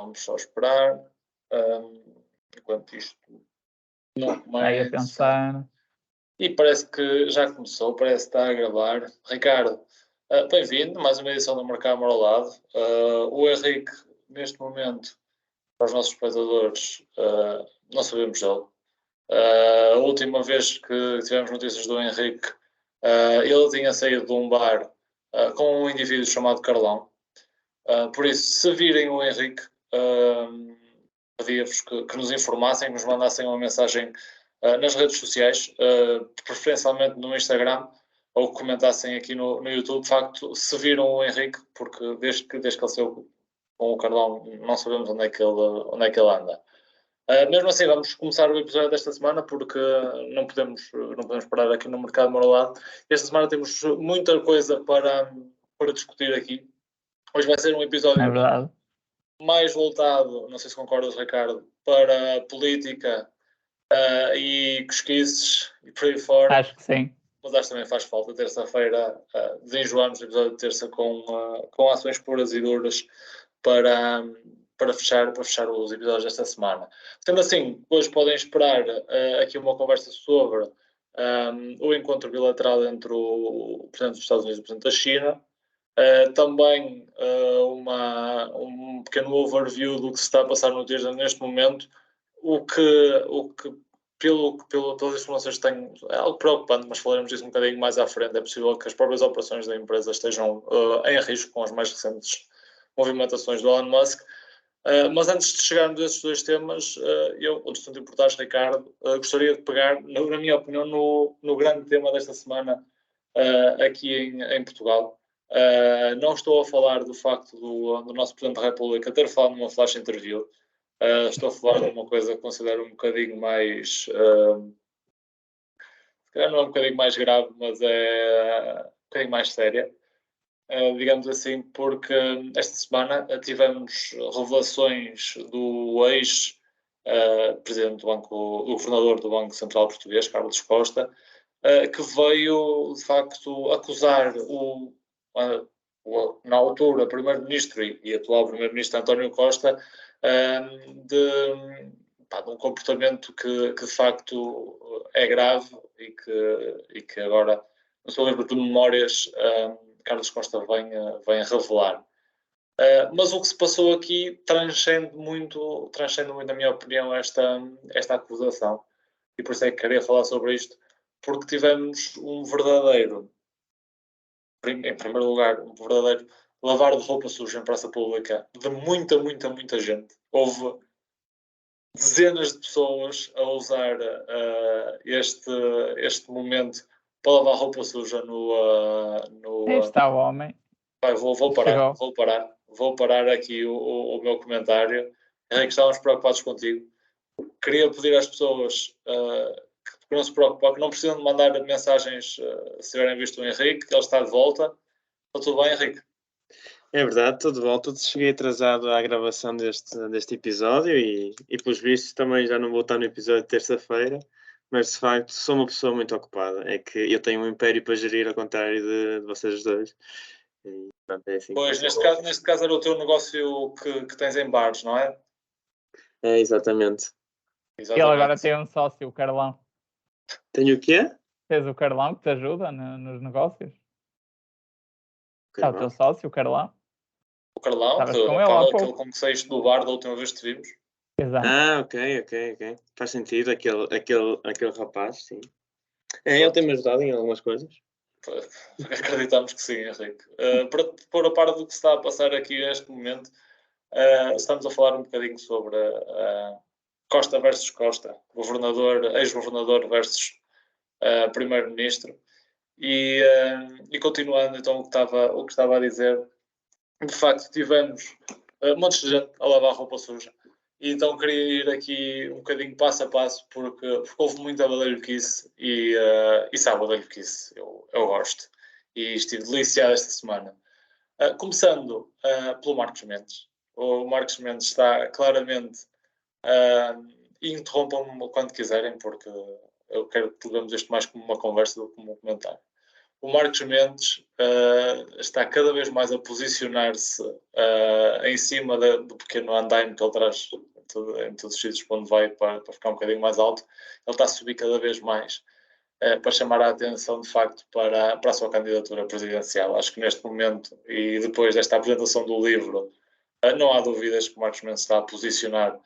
Vamos só esperar. Enquanto isto não começa. Aí a pensar. E parece que já começou, parece que está a gravar. Ricardo, bem-vindo, mais uma edição do Mercado ao Lado. O Henrique, neste momento, para os nossos espectadores, não sabemos dele. A última vez que tivemos notícias do Henrique, ele tinha saído de um bar com um indivíduo chamado Carlão. Por isso, se virem o Henrique, pedia-vos que nos informassem, que nos mandassem uma mensagem nas redes sociais, preferencialmente no Instagram, ou que comentassem aqui no YouTube. De facto, se viram o Henrique, porque desde que ele saiu com o Carlão, não sabemos onde é que ele anda. Mesmo assim, vamos começar o episódio desta semana, porque não podemos parar aqui no Mercado Moralado. Esta semana temos muita coisa para discutir aqui. Hoje vai ser um episódio mais voltado, não sei se concordas, Ricardo, para política e cosquices e por aí fora. Acho que sim. Mas acho que também faz falta. Terça-feira desenjoamos o episódio de terça com ações puras e duras para fechar os episódios desta semana. Sendo assim, hoje podem esperar aqui uma conversa sobre o encontro bilateral entre o Presidente dos Estados Unidos e o Presidente da China. Também um pequeno overview do que se está a passar no dia neste momento, o que pelas informações que tenho, é algo preocupante, mas falaremos disso um bocadinho mais à frente. É possível que as próprias operações da empresa estejam em risco com as mais recentes movimentações do Elon Musk. Mas antes de chegarmos a esses dois temas, eu, antes de importares, Ricardo, gostaria de pegar, na minha opinião, no grande tema desta semana aqui em Portugal. Não estou a falar do facto do nosso Presidente da República ter falado numa flash interview. Estou a falar de uma coisa que considero um bocadinho mais... não é um bocadinho mais grave, mas é um bocadinho mais séria. Digamos assim, porque esta semana tivemos revelações do ex-presidente do governador do Banco Central Português, Carlos Costa, que veio, de facto, acusar na altura, primeiro-ministro e atual primeiro-ministro António Costa de um comportamento que de facto é grave e que agora, no seu livro de memórias, Carlos Costa vem a revelar. Mas o que se passou aqui transcende muito, na minha opinião, esta acusação. E por isso é que queria falar sobre isto, porque tivemos um verdadeiro, em primeiro lugar, um verdadeiro lavar de roupa suja em praça pública de muita gente. Houve dezenas de pessoas a usar este momento para lavar roupa suja no... Está o homem. Vou parar aqui o meu comentário. Henrique, estávamos preocupados contigo. Queria pedir às pessoas que não se preocupem, que não precisam de mandar mensagens se tiverem visto o Henrique, que ele está de volta. Está tudo bem, Henrique? É verdade, estou de volta. Cheguei atrasado à gravação deste episódio e pelos vistos também já não vou estar no episódio de terça-feira, mas de facto sou uma pessoa muito ocupada. É que eu tenho um império para gerir, ao contrário de vocês dois. E, pronto, é assim. Pois, neste caso era o teu negócio que tens em bares, não é? É, exatamente. E ele agora tem um sócio, o Carlão. Tenho o quê? Tens o Carlão que te ajuda nos negócios? É o teu sócio, o Carlão. O Carlão, aquele com que saíste do bar da última vez que te vimos. Exato. Ok. Faz sentido, aquele rapaz, sim. Ele tem-me ajudado em algumas coisas. Acreditamos que sim, Henrique. Para te pôr a par do que se está a passar aqui neste momento, estamos a falar um bocadinho sobre Costa versus Costa, ex-governador versus primeiro-ministro. E continuando então o que estava a dizer, de facto tivemos montes de gente a lavar roupa suja. E então queria ir aqui um bocadinho passo a passo, porque houve muita badalhoquice e sabe, badalhoquice eu gosto. E estive deliciado esta semana. Começando pelo Marcos Mendes. O Marcos Mendes está claramente... e interrompam-me quando quiserem, porque eu quero que levemos isto mais como uma conversa do que como um comentário. o Marcos Mendes está cada vez mais a posicionar-se em cima do pequeno andaime que ele traz em todos os sítios para onde vai para ficar um bocadinho mais alto. Ele está a subir cada vez mais para chamar a atenção, de facto, para a sua candidatura presidencial. Acho que neste momento, e depois desta apresentação do livro, não há dúvidas que o Marcos Mendes está a posicionar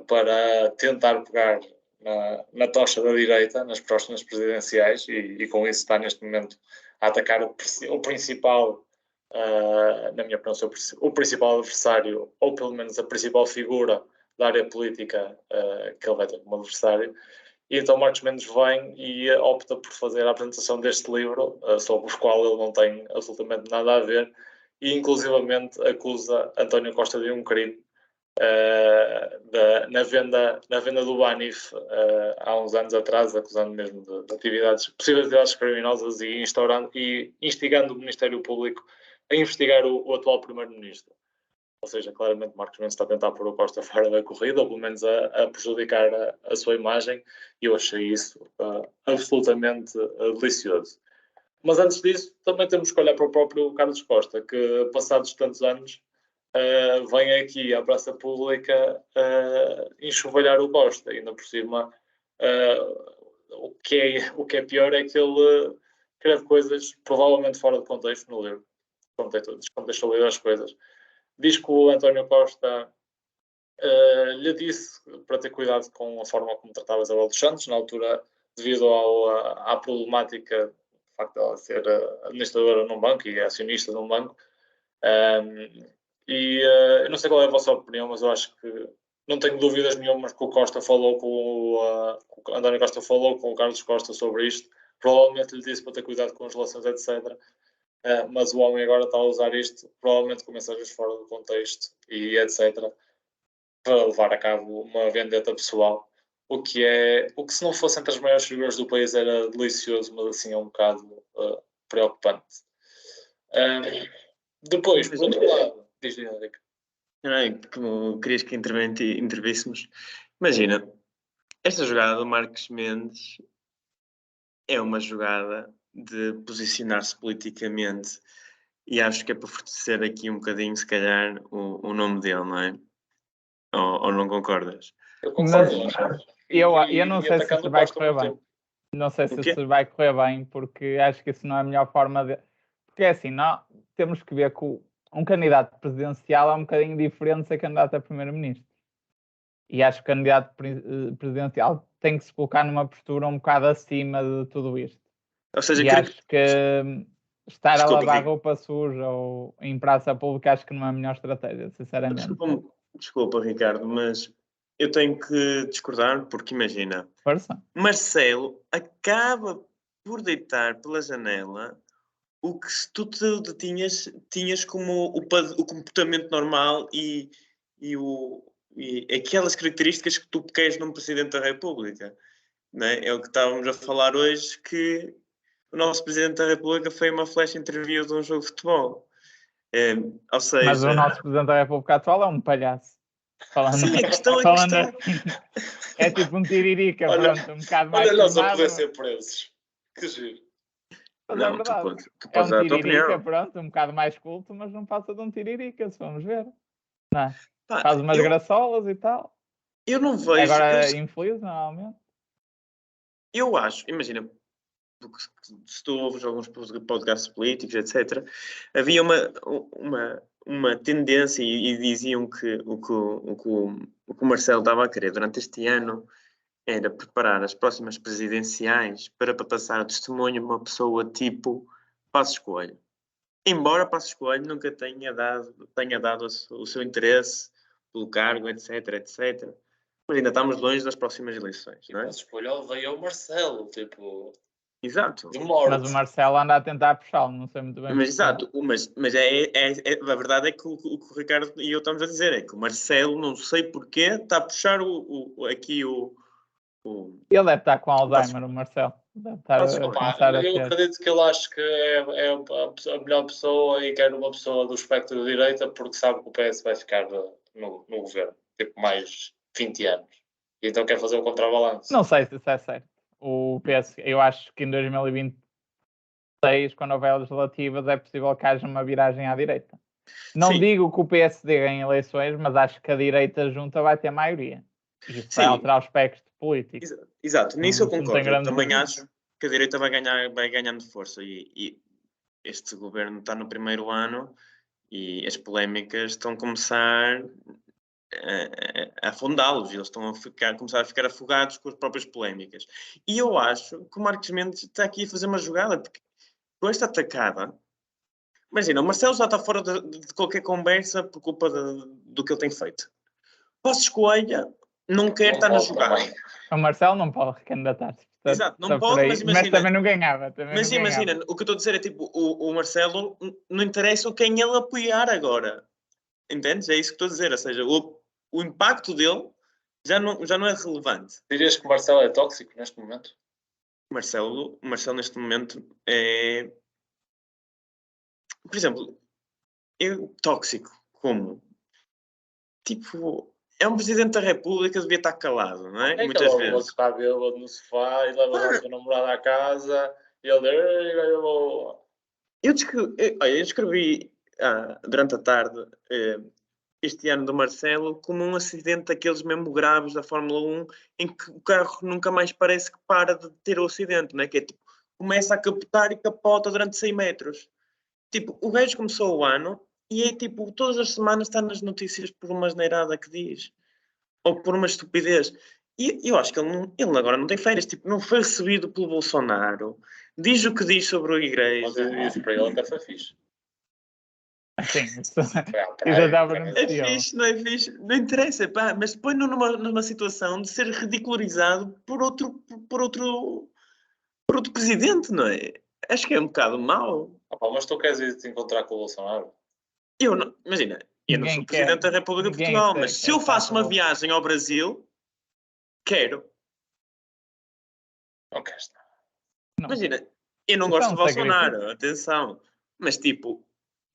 para tentar pegar na tocha da direita nas próximas presidenciais e com isso está neste momento a atacar o principal, na minha opinião, o principal adversário, ou pelo menos a principal figura da área política que ele vai ter como adversário. E então Marcos Mendes vem e opta por fazer a apresentação deste livro, sobre o qual ele não tem absolutamente nada a ver, e inclusivamente acusa António Costa de um crime na venda do Banif há uns anos atrás, acusando mesmo de possíveis atividades criminosas e instigando o Ministério Público a investigar o atual Primeiro-Ministro. Ou seja, claramente Marcos Mendes está a tentar pôr o Costa fora da corrida, ou pelo menos a prejudicar a sua imagem, e eu achei isso absolutamente delicioso. Mas antes disso, também temos que olhar para o próprio Carlos Costa, que passados tantos anos vem aqui à praça pública enxovalhar o Costa, e ainda por cima o que é pior é que ele escreve coisas provavelmente fora de contexto no livro, descontextualiza as coisas. Diz que o António Costa lhe disse para ter cuidado com a forma como tratava Isabel dos Santos, na altura, devido à problemática, do facto de ela ser administradora num banco e acionista num banco. Eu não sei qual é a vossa opinião, mas eu acho que não tenho dúvidas nenhumas que o Costa falou o António Costa falou com o Carlos Costa sobre isto. Provavelmente lhe disse para ter cuidado com as relações, etc. Mas o homem agora está a usar isto, provavelmente com mensagens fora do contexto e etc., para levar a cabo uma vendetta pessoal. O que se não fosse entre as maiores figuras do país era delicioso, mas assim é um bocado preocupante. Depois, por outro lado, diz Henrique. Como querias que intervíssemos, imagina, esta jogada do Marcos Mendes é uma jogada de posicionar-se politicamente, e acho que é para fortalecer aqui um bocadinho, se calhar, o nome dele, não é? Ou não concordas? Eu concordo. Eu não sei se isso vai correr bem. Não sei se isso vai correr bem, porque acho que isso não é a melhor forma de... Porque é assim, temos que ver que um candidato presidencial é um bocadinho diferente de ser candidato a primeiro-ministro. E acho que o candidato presidencial tem que se colocar numa postura um bocado acima de tudo isto. Ou seja, acho que estar a lavar roupa suja ou em praça pública acho que não é a melhor estratégia, sinceramente. Desculpa, Ricardo, mas eu tenho que discordar, porque imagina, Força. Marcelo acaba por deitar pela janela o que tu tinhas como o comportamento normal e aquelas características que tu queres num Presidente da República. Não é? É o que estávamos a falar hoje, que o nosso Presidente da República foi uma flash interview de um jogo de futebol. Ou seja, mas o nosso Presidente da República atual é um palhaço. Sim, a questão é tipo um tiririca, pronto, um bocado mais olha, nós a poder ser presos. Que giro. Mas não, é verdade. Tu podes dar a tua opinião. Pronto, um bocado mais culto, mas não passa de um tiririca, se vamos ver. Não. Faz umas graçolas e tal. Eu não vejo... Agora infeliz, normalmente. Eu acho, imagina, porque se tu ouves alguns podcasts políticos, etc., havia uma tendência e diziam que o que o Marcelo estava a querer durante este ano era preparar as próximas presidenciais para passar o testemunho de uma pessoa tipo Passos Coelho. Embora Passos Coelho nunca tenha dado o seu interesse pelo cargo, etc., etc., mas ainda estamos longe das próximas eleições, não é? Passos Coelho odeia o Marcelo, tipo... Exato. Mas o Marcelo anda a tentar puxá-lo, não sei muito bem. Mas exato, mas a verdade é que o Ricardo e eu estamos a dizer é que o Marcelo, não sei porquê, está a puxar aqui o... Ele deve estar com Alzheimer, o Marcelo. Deve estar eu acredito que ele acha que é a melhor pessoa e quer uma pessoa do espectro de direita porque sabe que o PS vai ficar no governo, tipo, mais 20 anos. E então quer fazer o contrabalanço. Não sei se isso é certo. O PS, eu acho que em 2026 6, quando houver legislativas, é possível que haja uma viragem à direita. Não Sim. digo que o PSD ganhe eleições, mas acho que a direita junta vai ter maioria. E isso vai Sim. alterar o espectro político. Exato, nisso eu Não tem concordo. Eu grande também dúvida. acho que a direita vai ganhando força e este governo está no primeiro ano e as polémicas estão a começar a afundá-los. Eles estão a começar a ficar afogados com as próprias polémicas. E eu acho que o Marcos Mendes está aqui a fazer uma jogada, porque com esta atacada, imagina, o Marcelo já está fora de qualquer conversa por culpa do que ele tem feito. Passos Coelho não quer estar na jogada. O Marcelo não pode recandidatar-se. Exato, não pode, mas imagina... Mas também não ganhava. Mas imagina, o que eu estou a dizer é tipo, o Marcelo não interessa quem ele apoiar agora. Entendes? É isso que estou a dizer. Ou seja, o impacto dele já não é relevante. Dirias que o Marcelo é tóxico neste momento? O Marcelo neste momento é... Por exemplo, tóxico. Como? Tipo... É um Presidente da República, devia estar calado, não é? É muitas vezes. vezes. Que está bêbado no sofá e leva a sua namorada à casa e ele diz: Eu descrevi durante a tarde este ano do Marcelo como um acidente daqueles mesmo graves da Fórmula 1 em que o carro nunca mais parece que para de ter o acidente, não é? Que é tipo, começa a capotar e capota durante 100 metros. Tipo, o gajo começou o ano e é tipo, todas as semanas está nas notícias por uma asneirada que diz. Ou por uma estupidez. E eu acho que ele agora não tem férias. Tipo, não foi recebido pelo Bolsonaro. Diz o que diz sobre a igreja. Mas isso para ele até foi fixe. Sim, isso já estava no É fixe, não é fixe? Não interessa, pá, mas põe-no numa situação de ser ridicularizado por outro presidente, não é? Acho que é um bocado mau. Mas tu queres ir te encontrar com o Bolsonaro? Imagina, eu não sou Presidente da República de Ninguém Portugal, mas se eu faço uma viagem ao Brasil, quero. Não queres. Não. Imagina, eu não gosto do Bolsonaro, atenção, mas tipo,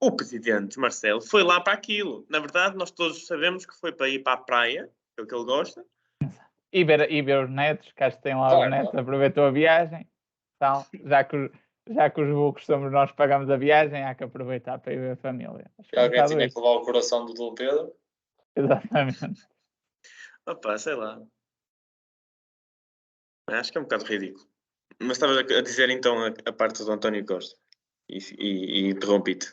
o Presidente Marcelo foi lá para aquilo. Na verdade, nós todos sabemos que foi para ir para a praia, que é o que ele gosta. E ver os netos, que acho que tem lá os netos, aproveitou a viagem. Então, já que os burros somos nós que pagamos a viagem, há que aproveitar para ir ver a família. E alguém tinha que levar o coração do Dom Pedro. Exatamente. Opa, sei lá. Acho que é um bocado ridículo. Mas estavas a dizer então a parte do António Costa e interrompi-te.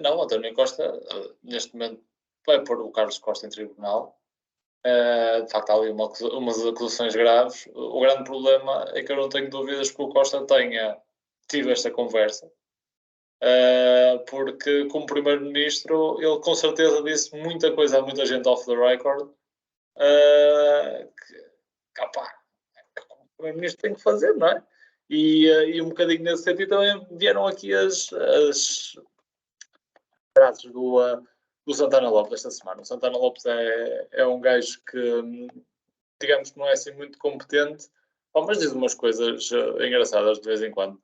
Não, António Costa neste momento vai pôr o Carlos Costa em tribunal. De facto há ali umas acusações graves. O grande problema é que eu não tenho dúvidas que o Costa tenha tido esta conversa, porque como primeiro-ministro ele com certeza disse muita coisa a muita gente off the record, que o primeiro-ministro tem que fazer, não é? E um bocadinho nesse sentido também vieram aqui as frases do Santana Lopes esta semana. O Santana Lopes é um gajo que, digamos que não é assim muito competente, mas diz umas coisas engraçadas de vez em quando.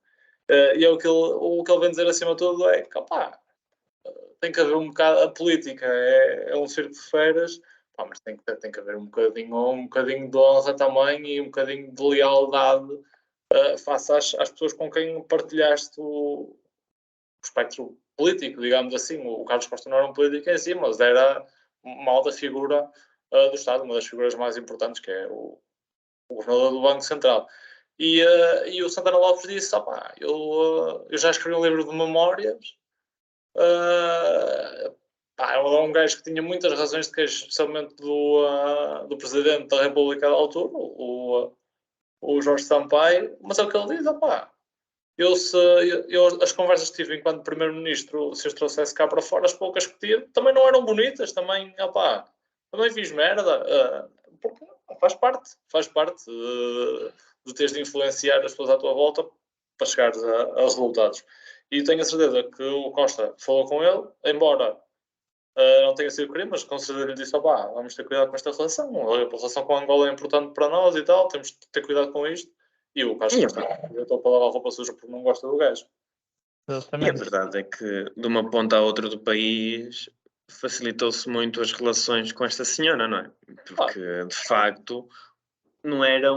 E é o que ele vem dizer acima de tudo é que, tem que haver um bocado, a política é um circo de feras, mas tem que haver um bocadinho de honra também e um bocadinho de lealdade face às pessoas com quem partilhaste o espectro político, digamos assim. O Carlos Costa não era um político em si, mas era uma alta figura do Estado, uma das figuras mais importantes, que é o governador do Banco Central. E o Santana Lopes disse, eu já escrevi um livro de memórias, é um gajo que tinha muitas razões de queixa, especialmente do Presidente da República da altura, o Jorge Sampaio, mas é o que ele diz, as conversas que tive enquanto Primeiro-Ministro, se os trouxesse cá para fora, as poucas que tive, também não eram bonitas, também fiz merda, porque faz parte de teres de influenciar as pessoas à tua volta para chegares a resultados. E tenho a certeza que o Costa falou com ele, embora não tenha sido crime, mas com certeza lhe disse, vamos ter cuidado com esta relação, a relação com a Angola é importante para nós e tal, temos de ter cuidado com isto. E o Carlos Costa, eu estou para lavar a roupa suja porque não gosta do gajo. E a verdade é que de uma ponta à outra do país facilitou-se muito as relações com esta senhora, não é? Porque de facto não era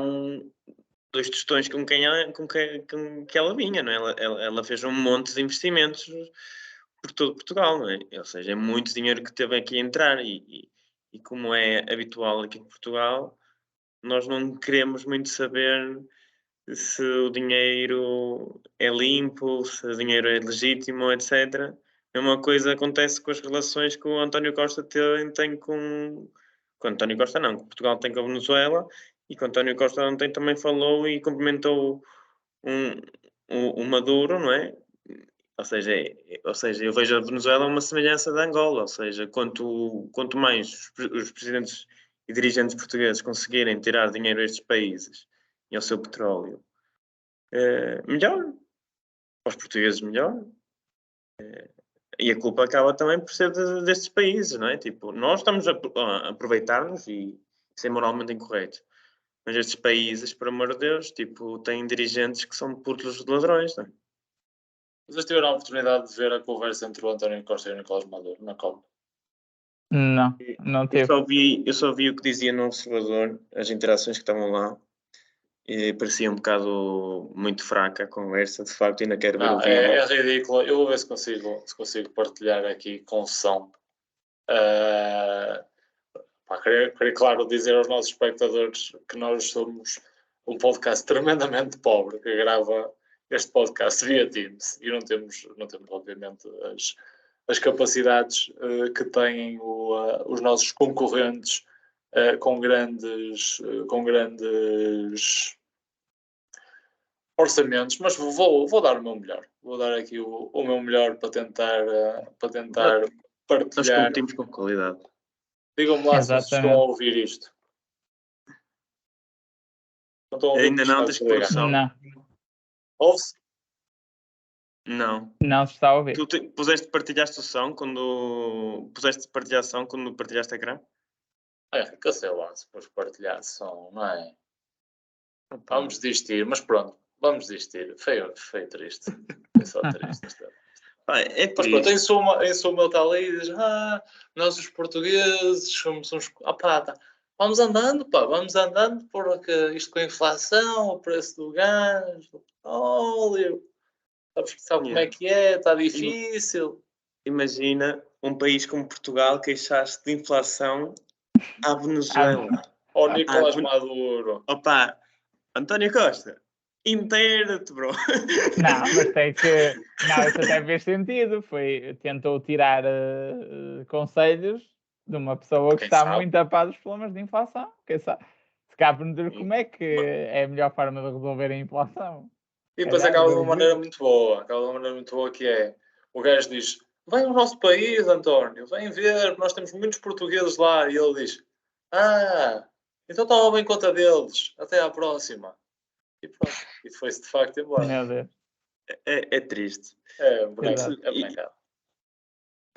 2 tostões com que ela vinha, não é? Ela fez um monte de investimentos por todo Portugal, não é? Ou seja, é muito dinheiro que teve aqui a entrar e como é habitual aqui em Portugal, nós não queremos muito saber se o dinheiro é limpo, se o dinheiro é legítimo, etc. A mesma coisa acontece com as relações que o António Costa tem com António Costa não, que Portugal tem com a Venezuela, e que o António Costa ontem também falou e cumprimentou o Maduro, não é? Ou seja, eu vejo a Venezuela uma semelhança da Angola, ou seja, quanto mais os presidentes e dirigentes portugueses conseguirem tirar dinheiro a estes países e ao seu petróleo, melhor. Para os portugueses, melhor. E a culpa acaba também por ser destes países, não é? Tipo, nós estamos a aproveitar-nos e ser moralmente incorreto. Mas estes países, por amor de Deus, tipo, têm dirigentes que são putos de ladrões, não é? Vocês tiveram a oportunidade de ver a conversa entre o António Costa e o Nicolás Maduro na COP? Não teve. Eu só vi o que dizia no Observador, as interações que estavam lá, e parecia um bocado muito fraca a conversa, de facto, ainda quero ver o vídeo. É ridículo. Eu vou ver se consigo partilhar aqui com som. Queria, claro, dizer aos nossos espectadores que nós somos um podcast tremendamente pobre que grava este podcast via Teams e não temos obviamente, as capacidades que têm os nossos concorrentes com grandes orçamentos, mas vou dar o meu melhor. Vou dar aqui o meu melhor para tentar partilhar. Nós competimos com qualidade. Digam-me lá se vocês estão a ouvir isto. Não estão a ouvir. Ainda não, tens que produção. Não. Ouve-se? Não. Não se está a ouvir. Tu partilhaste o som quando partilhaste a ecrã? Fica sei lá se depois partilhar som, não é? Vamos desistir, mas pronto, vamos desistir. Foi triste. Foi só triste. Mas pronto, em suma ele está ali e diz: nós os portugueses somos uns. Vamos andando, vamos andando, porque isto com a inflação, o preço do gás, do petróleo, sabe como é que é? Está difícil. Imagina um país como Portugal queixar-se de inflação à Venezuela. Ao Nicolás Maduro. Opa, António Costa, inteira-te, bro. Não, mas tem que. Não, isso até fez sentido. Tentou tirar conselhos de uma pessoa que está muito a par dos problemas de inflação. Quem sabe? Se cá aprender como é que é a melhor forma de resolver a inflação. E depois acaba de uma maneira muito boa. Que é: o gajo diz: vem ao nosso país, António, vem ver, nós temos muitos portugueses lá. E ele diz: então toma bem conta deles. Até à próxima. E pronto. E foi-se de facto embora. Meu Deus. É triste. É bonecado.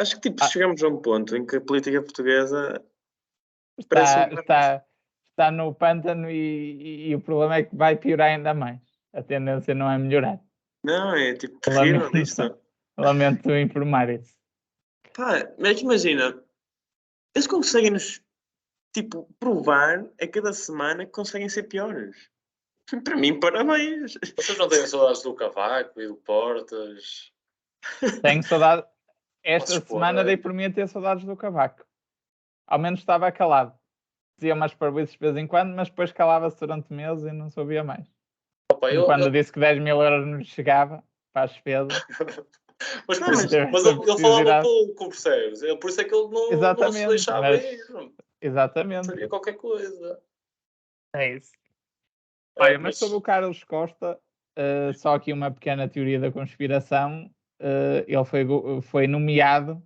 Acho que chegamos a um ponto em que a política portuguesa está no pântano e o problema é que vai piorar ainda mais. A tendência não é melhorar. Não, é tipo terrível isto. Lamento informar isso. Mas imagina, eles conseguem-nos provar a cada semana que conseguem ser piores. Para mim, parabéns. Vocês não têm saudades do Cavaco e do Portas? Tenho saudade. Esta semana dei por mim a ter saudades do Cavaco. Ao menos estava calado. Dizia umas parvoíces de vez em quando, mas depois calava-se durante meses e não sabia mais. Quando disse que 10 mil euros nos chegava para as despesas. Mas ele falava pouco, percebes? Por isso é que ele não se deixava ir. Exatamente. Sabia qualquer coisa. É isso. Olha, mas sobre o Carlos Costa, só aqui uma pequena teoria da conspiração. Ele foi nomeado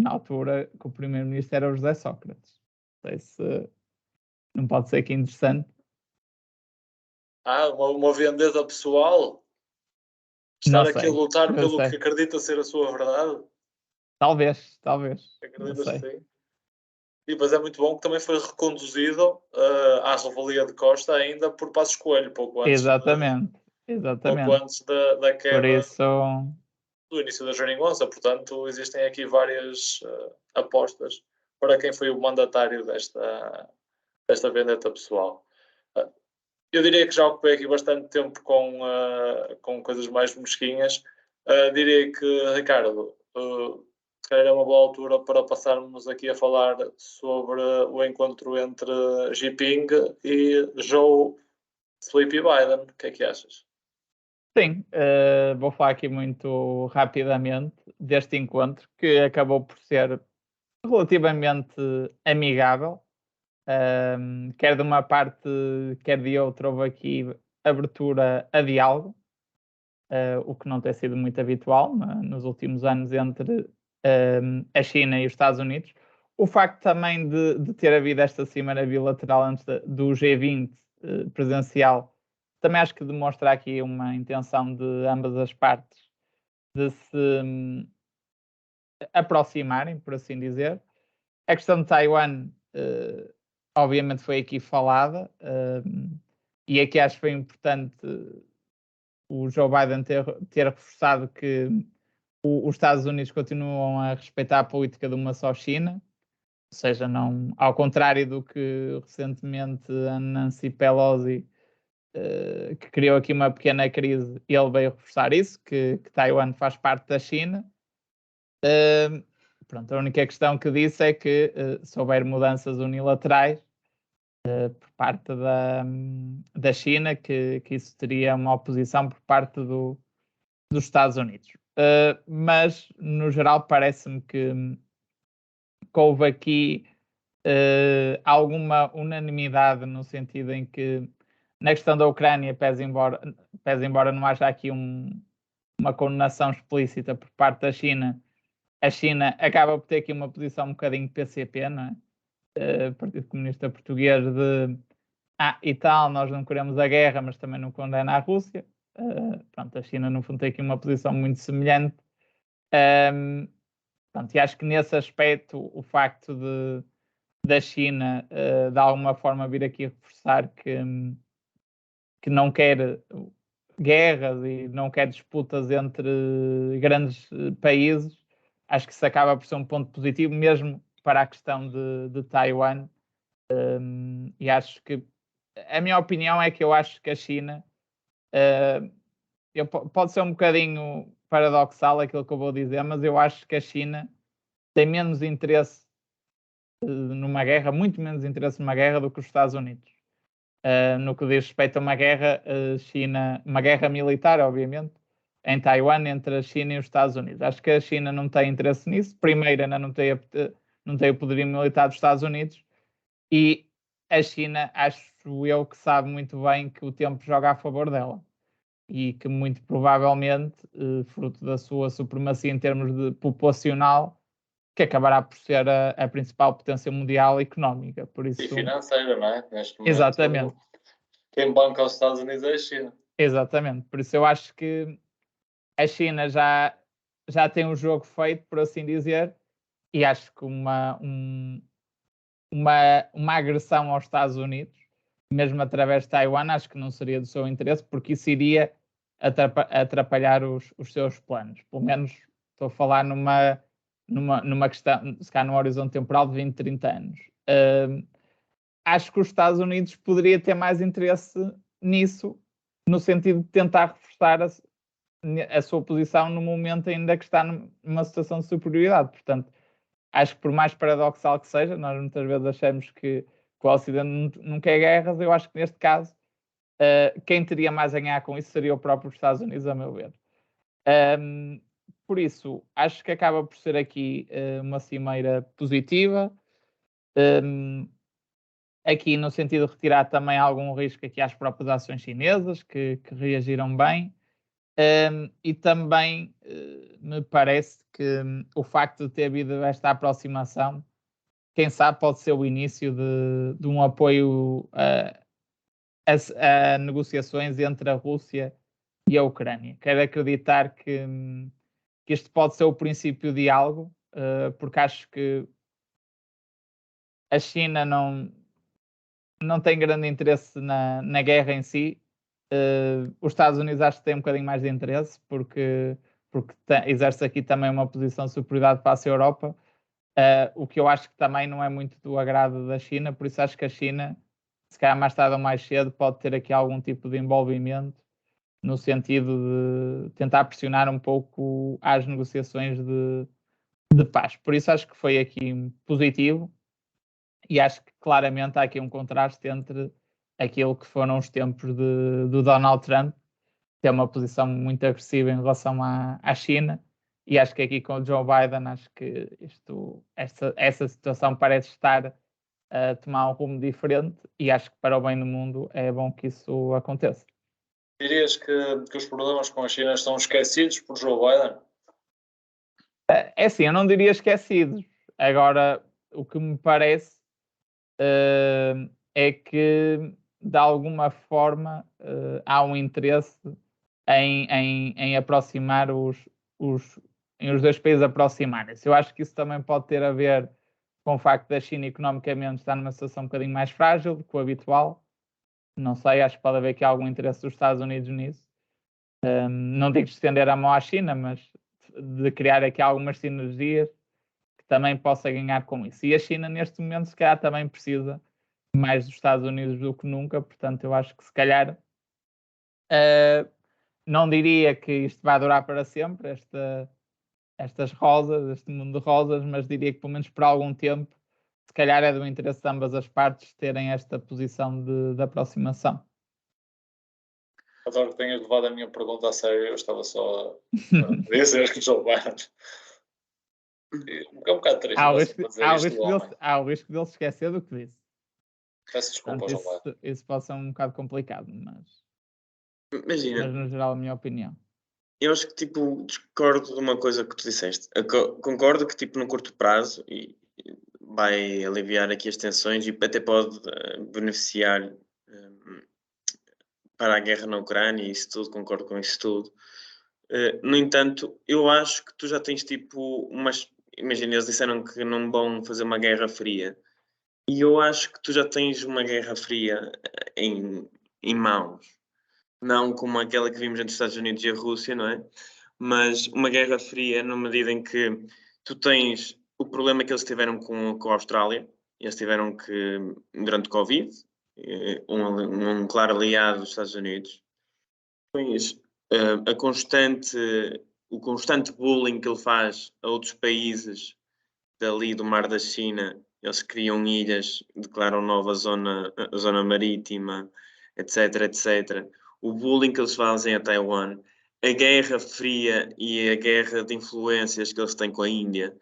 na altura que o primeiro-ministro era o José Sócrates. Não sei se não pode ser aqui interessante. Uma vendetta pessoal? Estar aqui a lutar pelo que acredita ser a sua verdade? Talvez. Acreditas que sim? E depois é muito bom que também foi reconduzido à revelia de Costa ainda por Passos Coelho, pouco antes. Exatamente. Pouco antes da queda por isso... do início da geringonça. Portanto, existem aqui várias apostas para quem foi o mandatário desta vendetta pessoal. Eu diria que já ocupei aqui bastante tempo com coisas mais mesquinhas. Diria que, Ricardo, se calhar é uma boa altura para passarmos aqui a falar sobre o encontro entre Jinping e Joe Sleepy Biden. O que é que achas? Sim, vou falar aqui muito rapidamente deste encontro, que acabou por ser relativamente amigável. Quer de uma parte, quer de outra, houve aqui abertura a diálogo, o que não tem sido muito habitual nos últimos anos entre a China e os Estados Unidos. O facto também de ter havido esta cimeira bilateral antes do G20 presencial, também acho que demonstra aqui uma intenção de ambas as partes de se aproximarem, por assim dizer. A questão de Taiwan, obviamente, foi aqui falada, e aqui acho que foi importante o Joe Biden ter reforçado que os Estados Unidos continuam a respeitar a política de uma só China, ou seja, não, ao contrário do que recentemente a Nancy Pelosi, que criou aqui uma pequena crise, ele veio reforçar isso, que Taiwan faz parte da China. Pronto, a única questão que disse é que se houver mudanças unilaterais por parte da China, que isso teria uma oposição por parte dos Estados Unidos. Mas, no geral, parece-me que houve aqui alguma unanimidade no sentido em que, na questão da Ucrânia, pese embora não haja aqui uma condenação explícita por parte da China, a China acaba por ter aqui uma posição um bocadinho PCP, não é? Partido Comunista Português e tal, nós não queremos a guerra, mas também não condena a Rússia. Pronto, a China, no fundo, tem aqui uma posição muito semelhante. Pronto, e acho que nesse aspecto, o facto da China, de alguma forma, vir aqui reforçar que não quer guerras e não quer disputas entre grandes países, acho que isso acaba por ser um ponto positivo, mesmo para a questão de Taiwan. E acho que a minha opinião é que eu acho que a China pode ser um bocadinho paradoxal aquilo que eu vou dizer, mas eu acho que a China tem menos interesse numa guerra, muito menos interesse numa guerra do que os Estados Unidos. No que diz respeito a uma guerra, uma guerra militar, obviamente, em Taiwan entre a China e os Estados Unidos. Acho que a China não tem interesse nisso. Primeiro, ainda não tem o poderio militar dos Estados Unidos, e a China, acho eu, que sabe muito bem que o tempo joga a favor dela e que muito provavelmente, fruto da sua supremacia em termos de populacional, que acabará por ser a principal potência mundial económica. Por isso, e financeira, não é? Neste momento, exatamente. Quem banca os Estados Unidos é a China. Exatamente. Por isso eu acho que a China já tem o jogo feito, por assim dizer, e acho que uma agressão aos Estados Unidos, mesmo através de Taiwan, acho que não seria do seu interesse, porque isso iria atrapalhar os seus planos. Pelo menos estou a falar numa questão, se calhar num horizonte temporal de 20, 30 anos. Acho que os Estados Unidos poderia ter mais interesse nisso, no sentido de tentar reforçar a sua posição no momento ainda que está numa situação de superioridade. Portanto, acho que por mais paradoxal que seja, nós muitas vezes achamos que o Ocidente não quer guerras. Eu acho que neste caso quem teria mais a ganhar com isso seria o próprio Estados Unidos, a meu ver. Por isso, acho que acaba por ser aqui uma cimeira positiva, aqui no sentido de retirar também algum risco aqui às próprias ações chinesas, que reagiram bem. E também me parece que o facto de ter havido esta aproximação, quem sabe, pode ser o início de um apoio a negociações entre a Rússia e a Ucrânia. Quero acreditar que este pode ser o princípio de algo, porque acho que a China não tem grande interesse na guerra em si. Os Estados Unidos acho que têm um bocadinho mais de interesse, porque exerce aqui também uma posição de superioridade face à Europa, o que eu acho que também não é muito do agrado da China. Por isso acho que a China se calhar mais tarde ou mais cedo pode ter aqui algum tipo de envolvimento no sentido de tentar pressionar um pouco as negociações de paz. Por isso acho que foi aqui positivo e acho que claramente há aqui um contraste entre aquilo que foram os tempos do Donald Trump, ter uma posição muito agressiva em relação à China, e acho que aqui com o Joe Biden, acho que essa situação parece estar a tomar um rumo diferente, e acho que para o bem do mundo é bom que isso aconteça. Dirias que os problemas com a China estão esquecidos por Joe Biden? É assim, eu não diria esquecidos. Agora, o que me parece é que, de alguma forma, há um interesse em aproximar em os dois países aproximarem-se. Eu acho que isso também pode ter a ver com o facto da China economicamente estar numa situação um bocadinho mais frágil do que o habitual. Não sei, acho que pode haver aqui algum interesse dos Estados Unidos nisso. Não digo de estender a mão à China, mas de criar aqui algumas sinergias que também possa ganhar com isso. E a China, neste momento, se calhar também precisa mais dos Estados Unidos do que nunca, portanto, eu acho que se calhar não diria que isto vai durar para sempre, estas rosas, este mundo de rosas, mas diria que pelo menos por algum tempo, se calhar é do interesse de ambas as partes terem esta posição de aproximação. Adoro que tenhas levado a minha pergunta a sério, eu estava só a dizer que Joe Biden é um bocado triste. Há o risco dele se esquecer do que disse. Peço desculpa, Joe Biden. Isso pode ser um bocado complicado, mas Imagina, no geral, a minha opinião. Eu acho que, tipo, discordo de uma coisa que tu disseste. Concordo que, tipo, no curto prazo vai aliviar aqui as tensões e até pode beneficiar para a guerra na Ucrânia e isso tudo, concordo com isso tudo. No entanto, eu acho que tu já tens, tipo, imagina, eles disseram que não vão fazer uma guerra fria. E eu acho que tu já tens uma guerra fria em mãos. Não como aquela que vimos entre os Estados Unidos e a Rússia, não é? Mas uma guerra fria na medida em que tu tens o problema que eles tiveram com a Austrália. Eles tiveram que, durante o Covid, um claro aliado dos Estados Unidos, tens o constante bullying que ele faz a outros países dali do Mar da China. Eles criam ilhas, declaram nova zona marítima, etc, etc. O bullying que eles fazem a Taiwan, a guerra fria e a guerra de influências que eles têm com a Índia.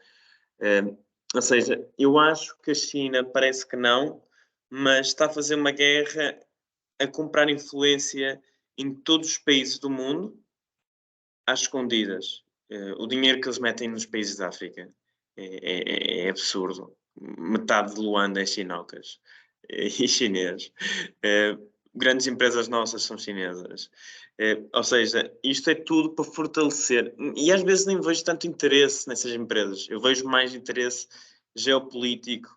Ou seja, eu acho que a China parece que não, mas está a fazer uma guerra a comprar influência em todos os países do mundo às escondidas. O dinheiro que eles metem nos países da África é absurdo. Metade de Luanda é chinocas e chinês. Grandes empresas nossas são chinesas. Ou seja, isto é tudo para fortalecer. E às vezes nem vejo tanto interesse nessas empresas. Eu vejo mais interesse geopolítico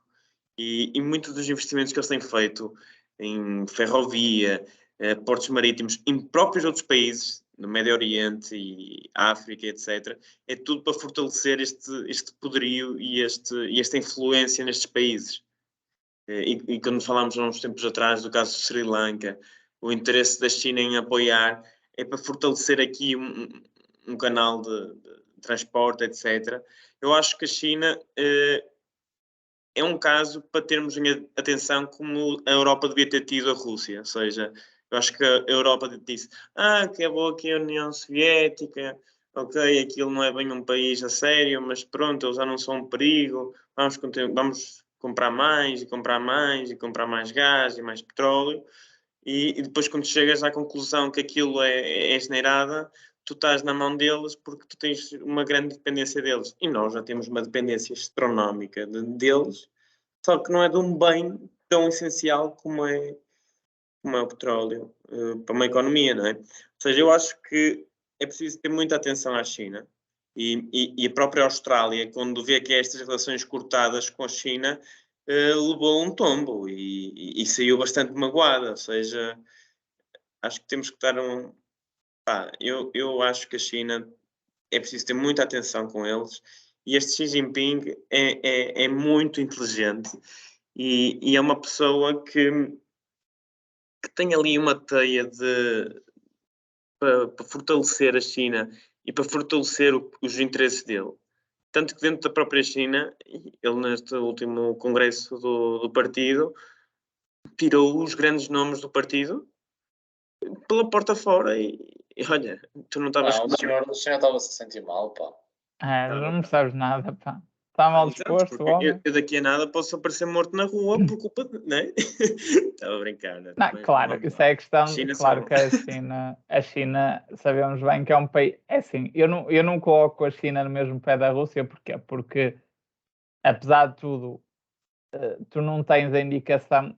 e muitos dos investimentos que eles têm feito em ferrovia, portos marítimos, em próprios outros países, no Médio Oriente e África, etc., é tudo para fortalecer este poderio e esta influência nestes países. E quando falámos há uns tempos atrás do caso de Sri Lanka, o interesse da China em apoiar é para fortalecer aqui um canal de transporte, etc. Eu acho que a China é um caso para termos atenção como a Europa devia ter tido a Rússia. Ou seja, eu acho que a Europa disse que é boa aqui a União Soviética, ok, aquilo não é bem um país a sério, mas pronto, eles já não são um perigo, vamos comprar mais e comprar mais e comprar mais gás e mais petróleo. E depois quando chegas à conclusão que aquilo é asneirada, tu estás na mão deles porque tu tens uma grande dependência deles. E nós já temos uma dependência astronómica deles, só que não é de um bem tão essencial como é o petróleo para uma economia, não é? Ou seja, eu acho que é preciso ter muita atenção à China. E a própria Austrália, quando vê que estas relações cortadas com a China, levou um tombo e saiu bastante magoada. Ou seja, acho que temos que estar eu acho que a China é preciso ter muita atenção com eles e este Xi Jinping é muito inteligente e é uma pessoa que que tem ali uma teia para fortalecer a China e para fortalecer os interesses dele. Tanto que dentro da própria China, ele neste último congresso do partido, tirou os grandes nomes do partido pela porta fora e olha, tu não estavas... Não, o senhor estava-se a sentir mal, pá. Não me sabes nada, pá. Está mal disposto, homem. Eu daqui a nada posso aparecer morto na rua por culpa de... Não é? Estava a brincar. Né? Não, claro, isso é a questão. Claro que a China, sabemos bem que é um país. É assim, eu não coloco a China no mesmo pé da Rússia, porquê? Porque, apesar de tudo, tu não tens a indicação.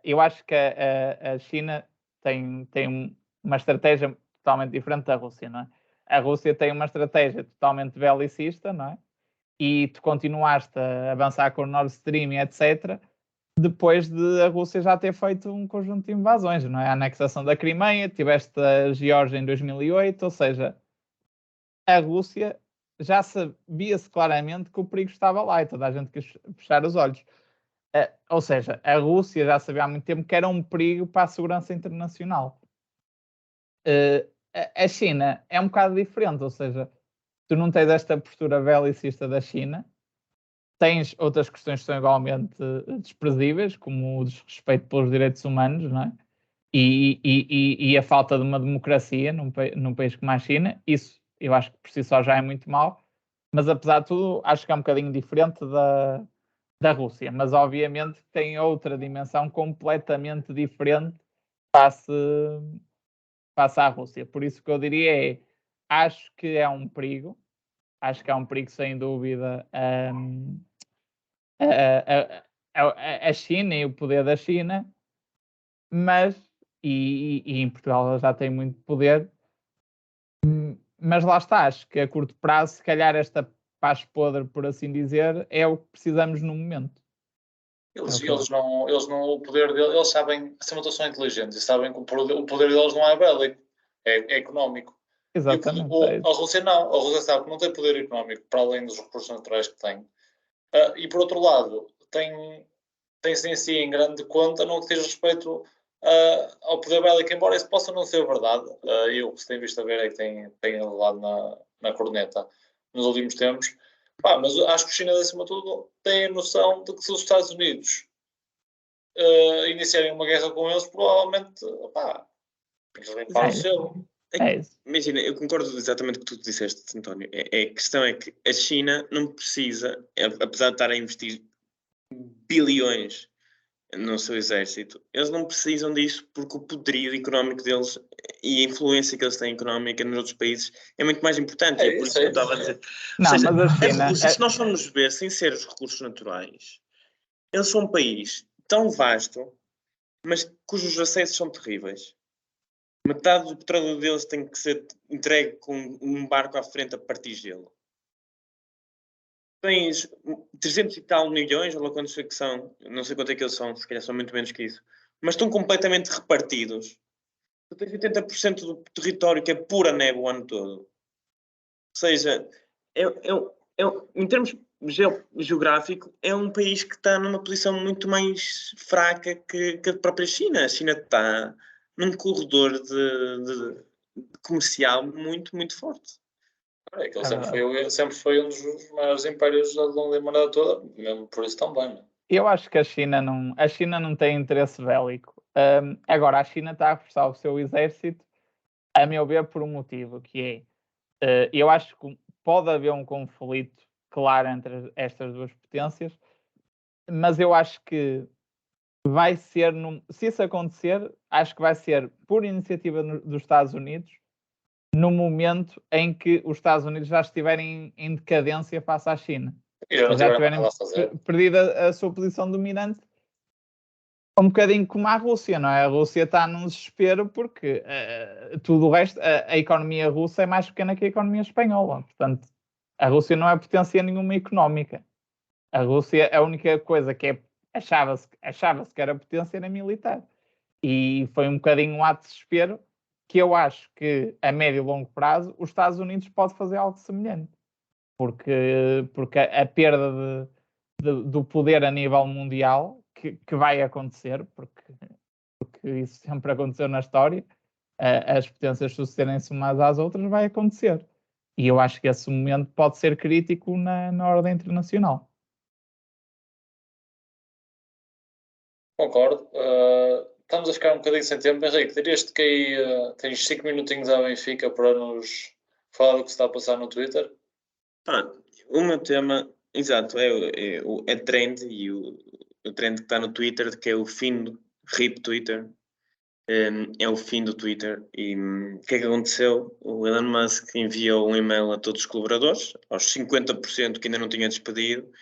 Eu acho que a China tem uma estratégia totalmente diferente da Rússia, não é? A Rússia tem uma estratégia totalmente belicista, não é? E tu continuaste a avançar com o Nord Stream, etc., depois de a Rússia já ter feito um conjunto de invasões, não é? A anexação da Crimeia, tiveste a Geórgia em 2008, ou seja, a Rússia já sabia-se claramente que o perigo estava lá e toda a gente quis fechar os olhos. Ou seja, a Rússia já sabia há muito tempo que era um perigo para a segurança internacional. A China é um bocado diferente, ou seja, tu não tens esta postura belicista da China, tens outras questões que são igualmente desprezíveis, como o desrespeito pelos direitos humanos, não é? E a falta de uma democracia num país como a China. Isso eu acho que por si só já é muito mau, mas apesar de tudo acho que é um bocadinho diferente da Rússia, mas obviamente tem outra dimensão completamente diferente face à Rússia. Por isso que eu diria acho que é um perigo sem dúvida, a China e o poder da China, mas em Portugal ela já tem muito poder, mas lá está, acho que a curto prazo, se calhar esta paz podre, por assim dizer, é o que precisamos no momento. Eles não, o poder deles, eles sabem, acima de tudo, são inteligentes e sabem que o poder deles não é bélico, é económico. Exatamente. A Rússia não, a Rússia sabe que não tem poder económico para além dos recursos naturais que tem. E por outro lado, tem-se em si em grande conta no que diz respeito ao poder bélico, embora isso possa não ser verdade. Eu, o que se tem visto a ver é que tem levado na corneta nos últimos tempos. Mas acho que os chineses, acima de tudo, têm a noção de que se os Estados Unidos iniciarem uma guerra com eles, provavelmente, eles limparam o selo. Imagina, eu concordo exatamente com o que tu disseste, António. A questão é que a China não precisa, apesar de estar a investir bilhões no seu exército, eles não precisam disso porque o poderio económico deles e a influência que eles têm económica nos outros países é muito mais importante. É por isso que eu estava a dizer. Não, ou seja, mas a China, se nós formos ver, sem ser os recursos naturais, eles são um país tão vasto, mas cujos acessos são terríveis. Metade do petróleo deles tem que ser entregue com um barco à frente a partir gelo. Tens 300 e tal milhões, ou lá quantos que são, não sei quanto é que eles são, se calhar são muito menos que isso, mas estão completamente repartidos. Tu tens 80% do território que é pura neve o ano todo. Ou seja, em termos geográfico, é um país que está numa posição muito mais fraca que a própria China. A China está num corredor de comercial muito, muito forte. É que ele sempre foi um dos maiores impérios da humanidade toda, mesmo por isso também. Não? Eu acho que a China não tem interesse bélico. Agora, a China está a reforçar o seu exército, a meu ver, por um motivo, que é, eu acho que pode haver um conflito claro entre estas duas potências, mas eu acho que vai ser, se isso acontecer, acho que vai ser por iniciativa dos Estados Unidos, no momento em que os Estados Unidos já estiverem em decadência face à China. Já tiverem perdido a sua posição dominante, um bocadinho como a Rússia, não é? A Rússia está num desespero porque tudo o resto, a economia russa é mais pequena que a economia espanhola. Portanto, a Rússia não é potência nenhuma económica. A Rússia, a única coisa que achava-se que era potência era militar. E foi um bocadinho um ato de desespero que eu acho que a médio e longo prazo os Estados Unidos pode fazer algo semelhante. Porque a perda do poder a nível mundial que vai acontecer, porque porque isso sempre aconteceu na história, as potências sucederem-se umas às outras, vai acontecer. E eu acho que esse momento pode ser crítico na ordem internacional. Concordo. Estamos a ficar um bocadinho sem tempo. Henrique, dirias-te que aí tens 5 minutinhos à Benfica para nos falar do que se está a passar no Twitter? O meu tema, exato, é trend, e o trend que está no Twitter, que é o fim do RIP Twitter. É o fim do Twitter. E o que é que aconteceu? O Elon Musk enviou um e-mail a todos os colaboradores, aos 50% que ainda não tinha despedido,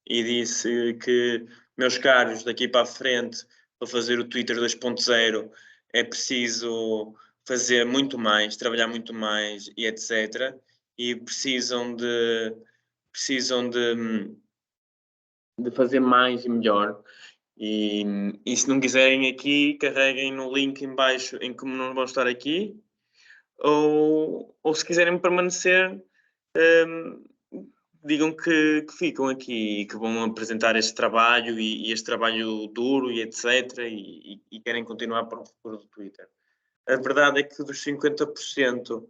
e disse que, meus caros, daqui para a frente, para fazer o Twitter 2.0, é preciso fazer muito mais, trabalhar muito mais, e etc. E precisam de fazer mais e melhor. E se não quiserem aqui, carreguem no link em baixo em como não vão estar aqui, ou se quiserem permanecer, digam que ficam aqui e que vão apresentar este trabalho e este trabalho duro e etc. E querem continuar para o futuro do Twitter. A verdade é que dos 50%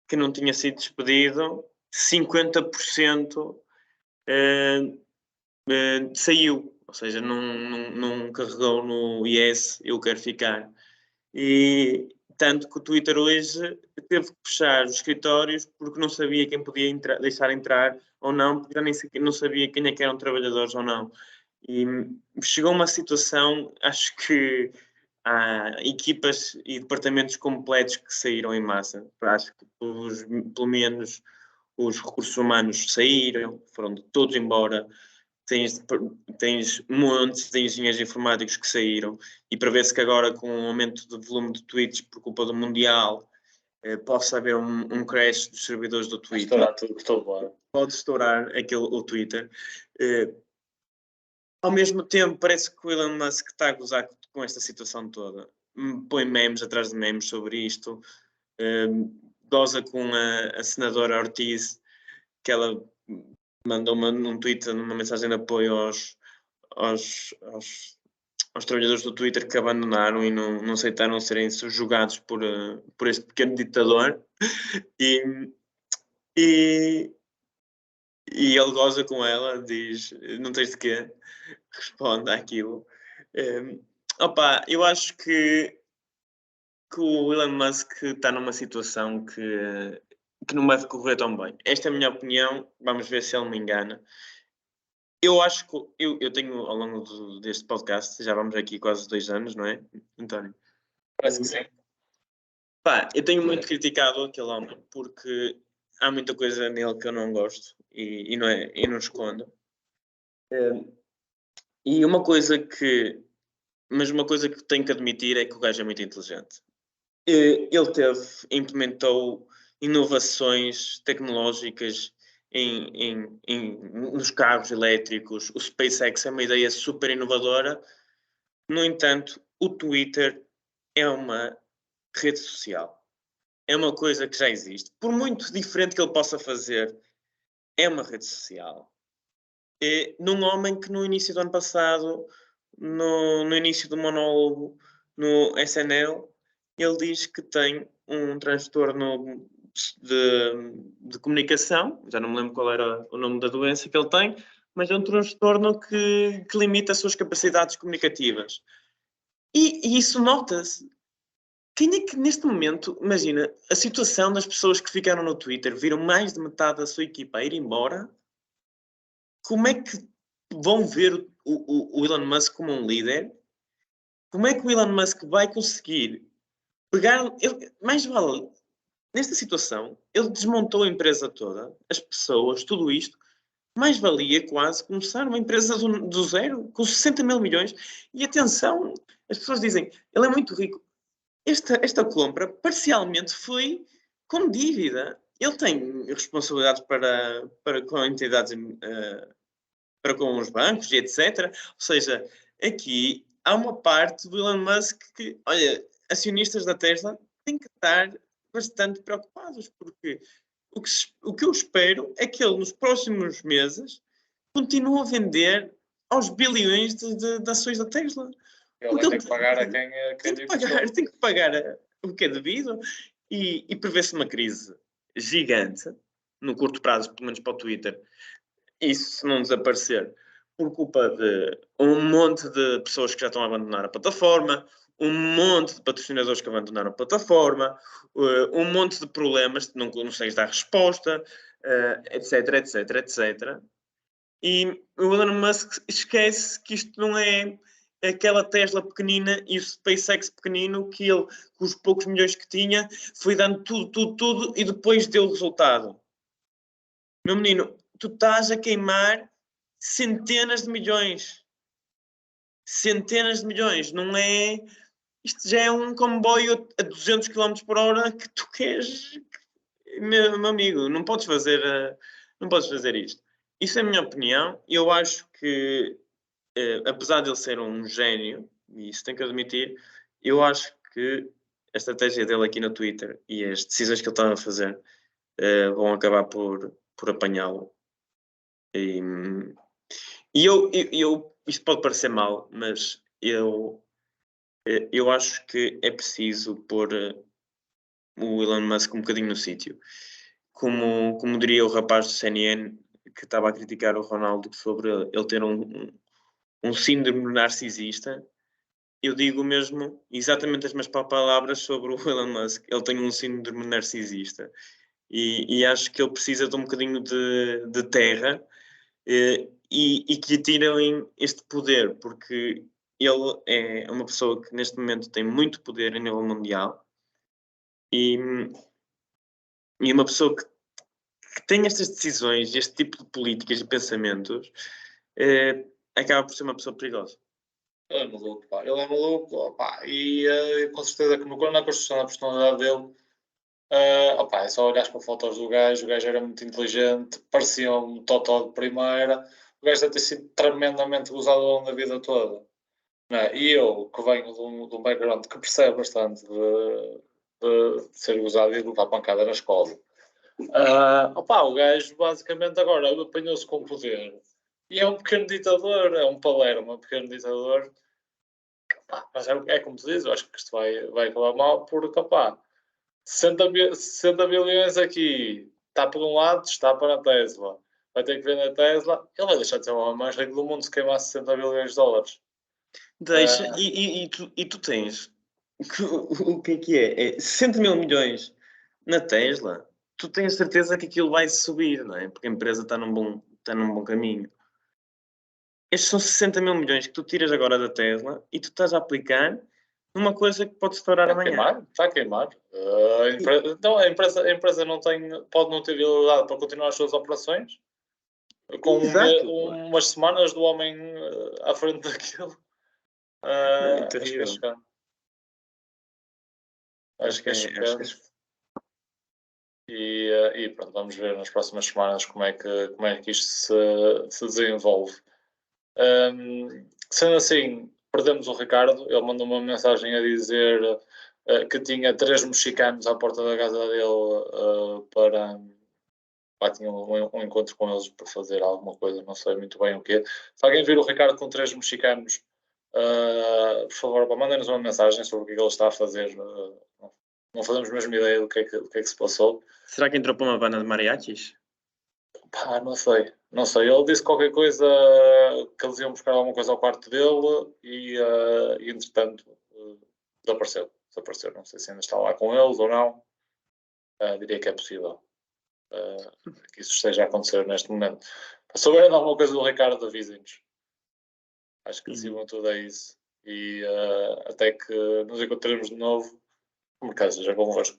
que não tinha sido despedido, 50% saiu. Ou seja, não carregou no yes, eu quero ficar. E tanto que o Twitter hoje teve que fechar os escritórios porque não sabia quem podia deixar entrar ou não, porque já não sabia quem é que eram trabalhadores ou não. E chegou uma situação, acho que há equipas e departamentos completos que saíram em massa. Acho que pelo menos os recursos humanos saíram, foram todos embora. Tens montes de engenheiros informáticos que saíram, e prevê-se que agora, com o aumento do volume de tweets por culpa do Mundial, possa haver um crash dos servidores do Twitter. Pode estourar o Twitter. Ao mesmo tempo, parece que o Elon Musk está a gozar com esta situação toda. Põe memes atrás de memes sobre isto. Goza com a senadora Ortiz, que ela mandou num tweet, numa mensagem de apoio aos trabalhadores do Twitter que abandonaram e não aceitaram serem subjugados por este pequeno ditador. E ele goza com ela, diz, não tens de quê, responde àquilo. Eu acho que o Elon Musk está numa situação que não vai correr tão bem. Esta é a minha opinião, vamos ver se ele me engana. Eu acho que eu tenho, ao longo deste podcast, já vamos aqui quase 2 anos, não é, António? Parece que sim. Eu tenho muito criticado aquele homem, porque há muita coisa nele que eu não gosto e não escondo. Mas uma coisa que tenho que admitir é que o gajo é muito inteligente. Ele implementou inovações tecnológicas nos carros elétricos. O SpaceX é uma ideia super inovadora. No entanto, o Twitter é uma rede social. É uma coisa que já existe. Por muito diferente que ele possa fazer, é uma rede social. Num homem que no início do ano passado, no início do monólogo no SNL, ele diz que tem um transtorno de comunicação, já não me lembro qual era o nome da doença que ele tem, mas é um transtorno que limita as suas capacidades comunicativas. E isso nota-se. Quem é que neste momento, imagina, a situação das pessoas que ficaram no Twitter, viram mais de metade da sua equipa a ir embora, como é que vão ver o Elon Musk como um líder? Como é que o Elon Musk vai conseguir pegar... mais vale, nesta situação, ele desmontou a empresa toda, as pessoas, tudo isto. Mais valia quase começar uma empresa do zero, com 60 mil milhões. E atenção, as pessoas dizem, ele é muito rico. Esta compra, parcialmente, foi com dívida. Ele tem responsabilidades para com entidades, para com os bancos e etc. Ou seja, aqui há uma parte do Elon Musk que, olha, acionistas da Tesla têm que estar bastante preocupados, porque o que eu espero é que ele, nos próximos meses, continue a vender aos bilhões de ações da Tesla. Ele vai ter que pagar a quem tem que pagar o que é devido e prevê-se uma crise gigante no curto prazo, pelo menos para o Twitter. Isso se não desaparecer por culpa de um monte de pessoas que já estão a abandonar a plataforma, um monte de patrocinadores que abandonaram a plataforma, um monte de problemas que não consegues dar resposta, etc, etc, etc. E o Elon Musk esquece que isto não é aquela Tesla pequenina e o SpaceX pequenino que ele, com os poucos milhões que tinha, foi dando tudo e depois deu o resultado. Meu menino, tu estás a queimar centenas de milhões. Centenas de milhões. Não é... Isto já é um comboio a 200 km por hora que tu queres... Meu amigo, não podes fazer isto. Isso é a minha opinião. Eu acho que, apesar de ele ser um gênio, e isso tenho que admitir, eu acho que a estratégia dele aqui no Twitter e as decisões que ele está a fazer vão acabar por apanhá-lo. E isto pode parecer mal, mas eu acho que é preciso pôr o Elon Musk um bocadinho no sítio. Como diria o rapaz do CNN que estava a criticar o Ronaldo sobre ele ter um síndrome narcisista, eu digo mesmo exatamente as mesmas palavras sobre o Elon Musk. Ele tem um síndrome narcisista. E acho que ele precisa de um bocadinho de terra e que lhe tirem este poder, porque ele é uma pessoa que neste momento tem muito poder a nível mundial e uma pessoa que tem estas decisões, este tipo de políticas e pensamentos, acaba por ser uma pessoa perigosa. Ele é maluco, pá. Ele é maluco, pá. E com certeza que na construção da personalidade dele, é só olhar para fotos do gajo. O gajo era muito inteligente, parecia um totó de primeira. O gajo deve ter sido tremendamente gozado ao longo da vida toda. Não é? E eu, que venho de um background que percebe bastante de ser gozado e de levar pancada na escola. O gajo basicamente agora apanhou-se com poder. E é um pequeno ditador, é um Palermo, um pequeno ditador. Mas é como tu dizes, eu acho que isto vai acabar mal, porque 60 bilhões aqui, está por um lado, está para a Tesla. Vai ter que vender a Tesla, ele vai deixar de ser o homem mais rico do mundo se queimar 60 bilhões de dólares. Deixa, e tu tens o que é? 60 mil milhões na Tesla. Tu tens certeza que aquilo vai subir, não é? Porque a empresa está num bom caminho. Estes são 60 mil milhões que tu tiras agora da Tesla e tu estás a aplicar numa coisa que pode estourar amanhã. Está a queimar. Então a empresa pode não ter viabilidade para continuar as suas operações com umas semanas do homem à frente daquilo. Acho que é chocante. Acho que é chocante. E pronto, vamos ver nas próximas semanas como é que isto se desenvolve. Sendo assim, perdemos o Ricardo. Ele mandou uma mensagem a dizer que tinha 3 mexicanos à porta da casa dele tinha um encontro com eles para fazer alguma coisa, não sei muito bem o quê. Se alguém vir o Ricardo com 3 mexicanos, por favor, mandem-nos uma mensagem sobre o que ele está a fazer. Não fazemos a mesma ideia do que é que se passou. Será que entrou para uma banda de mariachis? Não sei. Ele disse qualquer coisa, que eles iam buscar alguma coisa ao quarto dele e entretanto, desapareceu. Não sei se ainda está lá com eles ou não. Diria que é possível que isso esteja a acontecer neste momento. Se souberem de alguma coisa do Ricardo, avisem-nos. Acho que acima tudo é isso. E até que nos encontremos de novo, o mercado seja convosco.